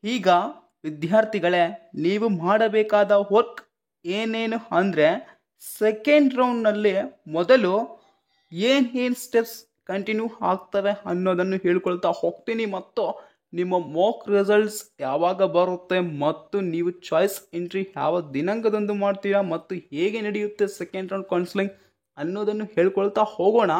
ಈಗ ವಿದ್ಯಾರ್ಥಿಗಳೇ, ನೀವು ಮಾಡಬೇಕಾದ ವರ್ಕ್ ಏನೇನು ಅಂದರೆ, ಸೆಕೆಂಡ್ ರೌಂಡ್ನಲ್ಲಿ ಮೊದಲು ಏನು ಸ್ಟೆಪ್ಸ್ ಕಂಟಿನ್ಯೂ ಆಗ್ತವೆ ಅನ್ನೋದನ್ನು ಹೇಳ್ಕೊಳ್ತಾ ಹೋಗ್ತೀನಿ. ಮತ್ತು ನಿಮ್ಮ ಮಾಕ್ ರಿಸಲ್ಟ್ಸ್ ಯಾವಾಗ ಬರುತ್ತೆ ಮತ್ತು ನೀವು ಚಾಯ್ಸ್ ಎಂಟ್ರಿ ಯಾವ ದಿನಾಂಕದಂದು ಮಾಡ್ತೀರಾ ಮತ್ತು ಹೇಗೆ ನಡೆಯುತ್ತೆ ಸೆಕೆಂಡ್ ರೌಂಡ್ ಕೌನ್ಸಿಲಿಂಗ್ ಅನ್ನೋದನ್ನು ಹೇಳ್ಕೊಳ್ತಾ ಹೋಗೋಣ.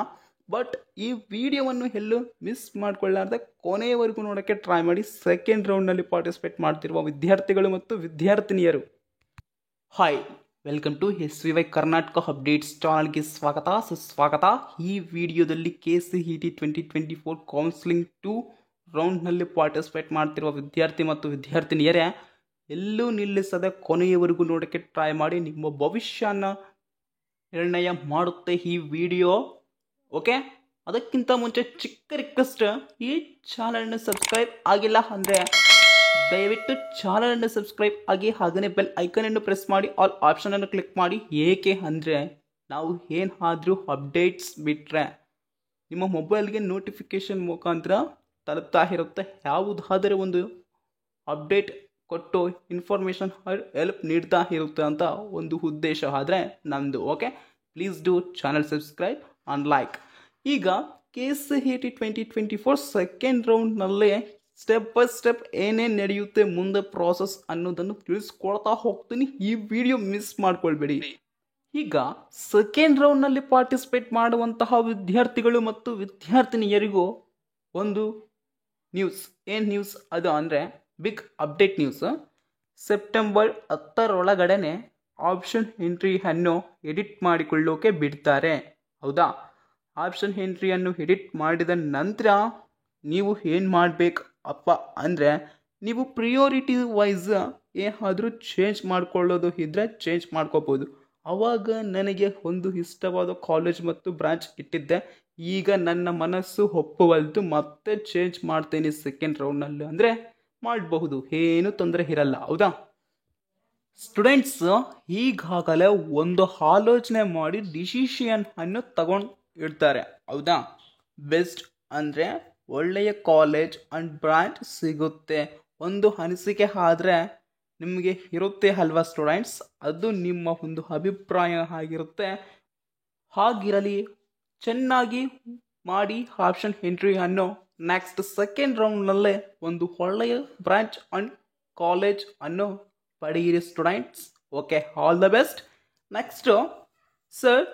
ಬಟ್ ಈ ವಿಡಿಯೋವನ್ನು ಎಲ್ಲೂ ಮಿಸ್ ಮಾಡ್ಕೊಳ್ಳಾರ್ದೆ ಕೊನೆಯವರೆಗೂ ನೋಡೋಕ್ಕೆ ಟ್ರೈ ಮಾಡಿ, ಸೆಕೆಂಡ್ ರೌಂಡ್ನಲ್ಲಿ ಪಾರ್ಟಿಸಿಪೇಟ್ ಮಾಡ್ತಿರುವ ವಿದ್ಯಾರ್ಥಿಗಳು ಮತ್ತು ವಿದ್ಯಾರ್ಥಿನಿಯರು. Hi, welcome to SVY Karnataka updates ಚಾನಲ್ಗೆ ಸ್ವಾಗತ, ಸುಸ್ವಾಗತ. ಈ ವಿಡಿಯೋದಲ್ಲಿ KCET 2024 ಕೌನ್ಸಿಲಿಂಗ್ 2 ರೌಂಡ್ನಲ್ಲಿ ಪಾರ್ಟಿಸಿಪೇಟ್ ಮಾಡ್ತಿರುವ ವಿದ್ಯಾರ್ಥಿ ಮತ್ತು ವಿದ್ಯಾರ್ಥಿನಿಯರೇ, ಎಲ್ಲೂ ನಿಲ್ಲಿಸದೆ ಕೊನೆಯವರೆಗೂ ನೋಡೋಕ್ಕೆ ಟ್ರೈ ಮಾಡಿ. ನಿಮ್ಮ ಭವಿಷ್ಯನ ನಿರ್ಣಯ ಮಾಡುತ್ತೆ ಈ ವಿಡಿಯೋ. ಓಕೆ, ಅದಕ್ಕಿಂತ ಮುಂಚೆ ಚಿಕ್ಕ ರಿಕ್ವೆಸ್ಟ್, ಈ ಚಾನಲ್ನ ಸಬ್ಸ್ಕ್ರೈಬ್ ಆಗಿಲ್ಲ ಅಂದರೆ ದಯವಿಟ್ಟು ಚಾನಲನ್ನು ಸಬ್ಸ್ಕ್ರೈಬ್ ಆಗಿ, ಹಾಗೆಯೇ ಬೆಲ್ ಐಕನನ್ನು ಪ್ರೆಸ್ ಮಾಡಿ, ಆಲ್ ಆಪ್ಷನನ್ನು ಕ್ಲಿಕ್ ಮಾಡಿ. ಏಕೆ ಅಂದರೆ ನಾವು ಏನಾದರೂ ಅಪ್ಡೇಟ್ಸ್ ಬಿಟ್ಟರೆ ನಿಮ್ಮ ಮೊಬೈಲ್ಗೆ ನೋಟಿಫಿಕೇಷನ್ ಮುಖಾಂತರ ತಲುಪ್ತಾ ಇರುತ್ತೆ. ಯಾವುದಾದರೂ ಒಂದು ಅಪ್ಡೇಟ್ ಕೊಟ್ಟು ಇನ್ಫಾರ್ಮೇಷನ್ ಹೆಲ್ಪ್ ನೀಡ್ತಾ ಇರುತ್ತೆ ಅಂತ ಒಂದು ಉದ್ದೇಶ ಆದರೆ ನಮ್ಮದು. Okay, please do channel subscribe and like. ಈಗ KCET 2024 ಸೆಕೆಂಡ್ ರೌಂಡ್ನಲ್ಲಿ ಸ್ಟೆಪ್ ಬೈ ಸ್ಟೆಪ್ ಏನೇನು ನಡೆಯುತ್ತೆ ಮುಂದೆ ಪ್ರಾಸೆಸ್ ಅನ್ನೋದನ್ನು ತಿಳಿಸ್ಕೊಡ್ತಾ ಹೋಗ್ತೀನಿ. ಈ ವಿಡಿಯೋ ಮಿಸ್ ಮಾಡ್ಕೊಳ್ಬೇಡಿ. ಈಗ ಸೆಕೆಂಡ್ ರೌಂಡ್ನಲ್ಲಿ ಪಾರ್ಟಿಸಿಪೇಟ್ ಮಾಡುವಂತಹ ವಿದ್ಯಾರ್ಥಿಗಳು ಮತ್ತು ವಿದ್ಯಾರ್ಥಿನಿಯರಿಗೂ ಒಂದು ನ್ಯೂಸ್. ಏನು ನ್ಯೂಸ್ ಅದು ಅಂದರೆ big update news. September 10 option ಎಂಟ್ರಿಯನ್ನು ಎಡಿಟ್ ಮಾಡಿಕೊಳ್ಳೋಕೆ ಬಿಡ್ತಾರೆ. ಹೌದಾ? ಆಪ್ಷನ್ ಎಂಟ್ರಿಯನ್ನು ಎಡಿಟ್ ಮಾಡಿದ ನಂತರ ನೀವು ಏನು ಮಾಡಬೇಕು ಅಪ್ಪ ಅಂದರೆ, ನೀವು ಪ್ರಿಯೋರಿಟಿ ವೈಸ್ ಏನಾದರೂ ಚೇಂಜ್ ಮಾಡ್ಕೊಳ್ಳೋದು ಇದ್ದರೆ ಚೇಂಜ್ ಮಾಡ್ಕೋಬೋದು. ಆವಾಗ ನನಗೆ ಒಂದು ಇಷ್ಟವಾದ ಕಾಲೇಜ್ ಮತ್ತು ಬ್ರಾಂಚ್ ಇಟ್ಟಿದ್ದೆ. ಈಗ ನನ್ನ ಮನಸ್ಸು ಒಪ್ಪುವಲ್ದು, ಮತ್ತೆ ಚೇಂಜ್ ಮಾಡ್ತೇನೆ ಸೆಕೆಂಡ್ ರೌಂಡ್ನಲ್ಲಿ ಅಂದರೆ ಮಾಡಬಹುದು, ಏನು ತೊಂದರೆ ಇರಲ್ಲ. ಹೌದಾ ಸ್ಟೂಡೆಂಟ್ಸ್? ಈಗಾಗಲೇ ಒಂದು ಆಲೋಚನೆ ಮಾಡಿ ಡಿಸಿಷನ್ ಅನ್ನು ತಗೊಂಡು ಇಡ್ತಾರೆ. ಹೌದಾ? ಬೆಸ್ಟ್ ಅಂದರೆ ಒಳ್ಳೆಯ ಕಾಲೇಜ್ ಆ್ಯಂಡ್ ಬ್ರಾಂಚ್ ಸಿಗುತ್ತೆ ಒಂದು ಅನಿಸಿಕೆ ಆದರೆ ನಿಮಗೆ ಇರುತ್ತೆ ಅಲ್ವಾ ಸ್ಟೂಡೆಂಟ್ಸ್? ಅದು ನಿಮ್ಮ ಒಂದು ಅಭಿಪ್ರಾಯ ಆಗಿರುತ್ತೆ. ಹಾಗಿರಲಿ, ಚೆನ್ನಾಗಿ ಮಾಡಿ ಆಪ್ಷನ್ ಎಂಟ್ರಿಯನ್ನು. ನೆಕ್ಸ್ಟ್ ಸೆಕೆಂಡ್ ರೌಂಡ್ನಲ್ಲೇ ಒಂದು ಒಳ್ಳೆಯ ಬ್ರಾಂಚ್ ಆ್ಯಂಡ್ ಕಾಲೇಜ್ ಅನ್ನು ಪಡೆಯಿರಿ students. Okay, all the best. Next sir,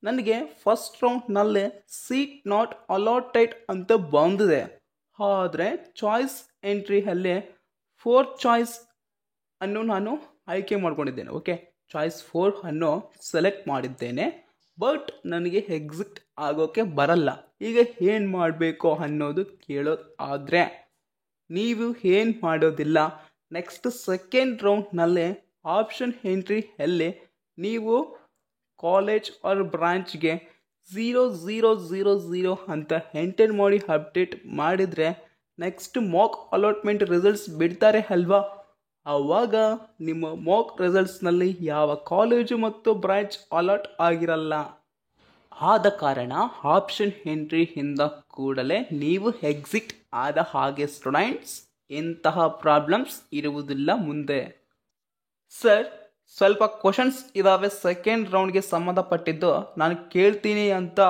ನನಗೆ ಫಸ್ಟ್ ರೌಂಡ್ನಲ್ಲೇ ಸೀಟ್ ನಾಟ್ ಅಲಾಟೆಡ್ ಅಂತ ಬಂದಿದೆ. ಆದರೆ ಚಾಯ್ಸ್ ಎಂಟ್ರಿಯಲ್ಲೇ 4 ಚಾಯ್ಸ್ ಅನ್ನು ನಾನು ಆಯ್ಕೆ ಮಾಡ್ಕೊಂಡಿದ್ದೇನೆ. ಓಕೆ, ಚಾಯ್ಸ್ 4 ಅನ್ನು ಸೆಲೆಕ್ಟ್ ಮಾಡಿದ್ದೇನೆ. ಬಟ್ ನನಗೆ ಎಕ್ಸಿಟ್ ಆಗೋಕ್ಕೆ ಬರಲ್ಲ. ಈಗ ಏನು ಮಾಡಬೇಕು ಅನ್ನೋದು ಕೇಳೋದು ಆದರೆ ನೀವು ಏನು ಮಾಡೋದಿಲ್ಲ. ನೆಕ್ಸ್ಟ್ ಸೆಕೆಂಡ್ ರೌಂಡ್ನಲ್ಲೇ ಆಪ್ಷನ್ ಎಂಟ್ರಿಯಲ್ಲಿ ನೀವು ಕಾಲೇಜ್ ಆರ್ ಬ್ರಾಂಚ್ಗೆ 0000 ಅಂತ ಎಂಟರ್ ಮಾಡಿ ಅಪ್ಡೇಟ್ ಮಾಡಿದರೆ ನೆಕ್ಸ್ಟ್ ಮಾಕ್ ಅಲಾಟ್ಮೆಂಟ್ ರಿಸಲ್ಟ್ಸ್ ಬಿಡ್ತಾರೆ ಅಲ್ವಾ? ಆವಾಗ ನಿಮ್ಮ ಮಾಕ್ ರಿಸಲ್ಟ್ಸ್ನಲ್ಲಿ ಯಾವ ಕಾಲೇಜು ಮತ್ತು ಬ್ರಾಂಚ್ ಅಲಾಟ್ ಆಗಿರಲ್ಲ. ಆದ ಕಾರಣ ಆಪ್ಷನ್ ಎಂಟ್ರಿಯಿಂದ ಕೂಡಲೇ ನೀವು ಎಕ್ಸಿಟ್ ಆದ ಹಾಗೆ ಸ್ಟೂಡೆಂಟ್ಸ್. ಇಂತಹ ಪ್ರಾಬ್ಲಮ್ಸ್ ಇರುವುದಿಲ್ಲ ಮುಂದೆ. ಸರ್, ಸ್ವಲ್ಪ ಕ್ವಶನ್ಸ್ ಇದ್ದಾವೆ ಸೆಕೆಂಡ್ ರೌಂಡ್ಗೆ ಸಂಬಂಧಪಟ್ಟಿದ್ದು, ನಾನು ಕೇಳ್ತೀನಿ ಅಂತ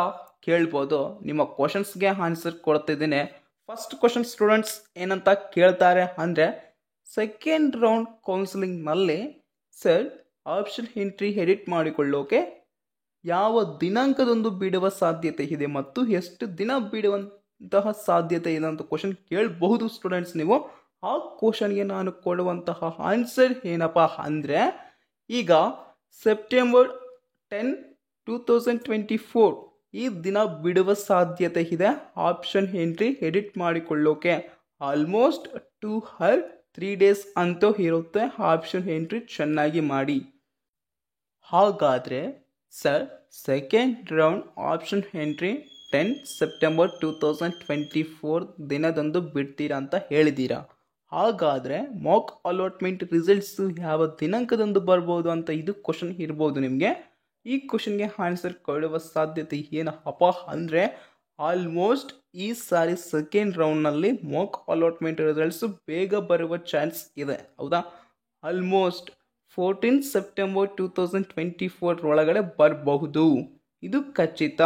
ಕೇಳ್ಬೋದು. ನಿಮ್ಮ ಕ್ವಶನ್ಸ್ಗೆ ಆನ್ಸರ್ ಕೊಡ್ತಿದ್ದೀನಿ. ಫಸ್ಟ್ ಕ್ವಶನ್ ಸ್ಟೂಡೆಂಟ್ಸ್ ಏನಂತ ಕೇಳ್ತಾರೆ ಅಂದರೆ, ಸೆಕೆಂಡ್ ರೌಂಡ್ ಕೌನ್ಸಿಲಿಂಗ್ನಲ್ಲಿ ಸರ್ ಆಪ್ಷನ್ ಎಂಟ್ರಿ ಎಡಿಟ್ ಮಾಡಿಕೊಳ್ಳೋಕೆ ಯಾವ ದಿನಾಂಕದಂದು ಬಿಡುವ ಸಾಧ್ಯತೆ ಇದೆ ಮತ್ತು ಎಷ್ಟು ದಿನ ಬಿಡುವಂತಹ ಸಾಧ್ಯತೆ ಇದೆ ಅಂತ ಕ್ವಶನ್ ಕೇಳಬಹುದು ಸ್ಟೂಡೆಂಟ್ಸ್ ನೀವು. ಆ ಕ್ವಶನ್ಗೆ ನಾನು ಕೊಡುವಂತಹ ಆನ್ಸರ್ ಏನಪ್ಪ ಅಂದರೆ, ಈಗ ಸೆಪ್ಟೆಂಬರ್ 10, 2024 ಈ ದಿನ ಬಿಡುವ ಸಾಧ್ಯತೆ ಇದೆ ಆಪ್ಷನ್ ಎಂಟ್ರಿ ಎಡಿಟ್ ಮಾಡಿಕೊಳ್ಳೋಕೆ. ಆಲ್ಮೋಸ್ಟ್ 2 or 3 days ಅಂತೂ ಇರುತ್ತೆ ಆಪ್ಷನ್ ಎಂಟ್ರಿ ಚೆನ್ನಾಗಿ ಮಾಡಿ. ಹಾಗಾದರೆ sir second round option entry 10 September 2024 ದಿನದಂದು ಬಿಡ್ತೀರಾ ಅಂತ ಹೇಳಿದ್ದೀರಾ. ಹಾಗಾದರೆ ಮಾಕ್ ಅಲಾಟ್ಮೆಂಟ್ ರಿಸಲ್ಟ್ಸು ಯಾವ ದಿನಾಂಕದಂದು ಬರ್ಬೋದು ಅಂತ ಇದು ಕ್ವಶನ್ ಇರ್ಬೋದು ನಿಮಗೆ. ಈ ಕ್ವಶನ್ಗೆ ಆನ್ಸರ್ ಕೊಡುವ ಸಾಧ್ಯತೆ ಏನಪ್ಪ ಅಂದರೆ ಆಲ್ಮೋಸ್ಟ್ ಈ ಸಾರಿ ಸೆಕೆಂಡ್ ರೌಂಡ್ನಲ್ಲಿ ಮಾಕ್ ಅಲಾಟ್ಮೆಂಟ್ ರಿಸಲ್ಟ್ಸು ಬೇಗ ಬರುವ ಚಾನ್ಸ್ ಇದೆ, ಹೌದಾ? ಆಲ್ಮೋಸ್ಟ್ 14 ಸೆಪ್ಟೆಂಬರ್ 2024 ಒಳಗಡೆ ಬರಬಹುದು, ಇದು ಖಚಿತ.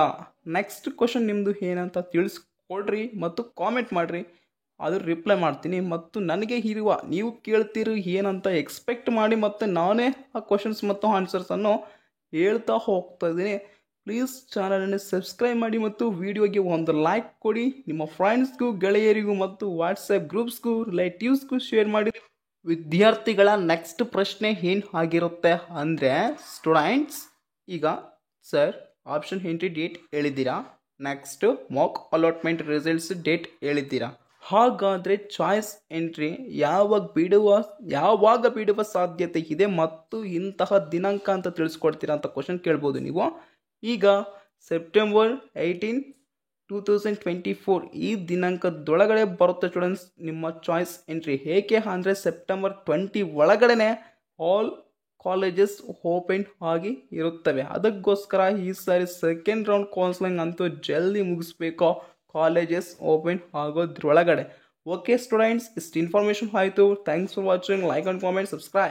ನೆಕ್ಸ್ಟ್ ಕ್ವಶನ್ ನಿಮ್ಮದು ಏನಂತ ತಿಳಿಸ್ಕೊಡ್ರಿ ಮತ್ತು ಕಾಮೆಂಟ್ ಮಾಡಿರಿ, ಅದು ರಿಪ್ಲೈ ಮಾಡ್ತೀನಿ. ಮತ್ತು ನನಗೆ ಇರುವ ನೀವು ಕೇಳ್ತಿರೋ ಏನಂತ ಎಕ್ಸ್ಪೆಕ್ಟ್ ಮಾಡಿ ಮತ್ತು ನಾನೇ ಆ ಕ್ವಶನ್ಸ್ ಮತ್ತು ಆನ್ಸರ್ಸನ್ನು ಹೇಳ್ತಾ ಹೋಗ್ತಾ ಇದ್ದೀನಿ. ಪ್ಲೀಸ್ ಚಾನಲನ್ನು ಸಬ್ಸ್ಕ್ರೈಬ್ ಮಾಡಿ ಮತ್ತು ವಿಡಿಯೋಗೆ ಒಂದು ಲೈಕ್ ಕೊಡಿ. ನಿಮ್ಮ ಫ್ರೆಂಡ್ಸ್ಗೂ, ಗೆಳೆಯರಿಗೂ ಮತ್ತು ವಾಟ್ಸಪ್ ಗ್ರೂಪ್ಸ್ಗೂ, ರಿಲೇಟಿವ್ಸ್ಗೂ ಶೇರ್ ಮಾಡಿ. ವಿದ್ಯಾರ್ಥಿಗಳ ನೆಕ್ಸ್ಟ್ ಪ್ರಶ್ನೆ ಏನು ಆಗಿರುತ್ತೆ ಅಂದರೆ, ಸ್ಟೂಡೆಂಟ್ಸ್ ಈಗ ಸರ್ ಆಪ್ಷನ್ ಎಂಟ್ರಿ ಡೇಟ್ ಹೇಳಿದ್ದೀರಾ, next mock allotment results date ಹೇಳಿದ್ದೀರಾ. ಹಾಗಾದರೆ ಚಾಯ್ಸ್ ಎಂಟ್ರಿ ಯಾವಾಗ ಬಿಡುವ ಸಾಧ್ಯತೆ ಇದೆ ಮತ್ತು ಇಂತಹ ದಿನಾಂಕ ಅಂತ ತಿಳಿಸ್ಕೊಡ್ತೀರಾ ಅಂತ ಕ್ವಶನ್ ಕೇಳ್ಬೋದು ನೀವು. ಈಗ ಸೆಪ್ಟೆಂಬರ್ 18, 2024 ಈ ದಿನಾಂಕದೊಳಗಡೆ ಬರುತ್ತೆ ಸ್ಟೂಡೆಂಟ್ಸ್ ನಿಮ್ಮ ಚಾಯ್ಸ್ ಎಂಟ್ರಿ. ಏಕೆ ಅಂದರೆ ಸೆಪ್ಟೆಂಬರ್ 20 ಒಳಗಡೆ ಆಲ್ ಕಾಲೇಜಸ್ ಓಪನ್ ಆಗಿ ಇರುತ್ತವೆ. ಅದಕ್ಕೋಸ್ಕರ ಈ ಸಾರಿ ಸೆಕೆಂಡ್ ರೌಂಡ್ ಕೌನ್ಸಿಲಿಂಗ್ ಅಂತೂ ಜಲ್ದಿ ಮುಗಿಸ್ಬೇಕು, ಕಾಲೇಜಸ್ ಓಪನ್ ಆಗೋದ್ರೊಳಗಡೆ. ಓಕೆ ಸ್ಟೂಡೆಂಟ್ಸ್, ಇಷ್ಟು ಇನ್ಫಾರ್ಮೇಷನ್ ಆಯಿತು. Thanks for watching. Like and comment, subscribe.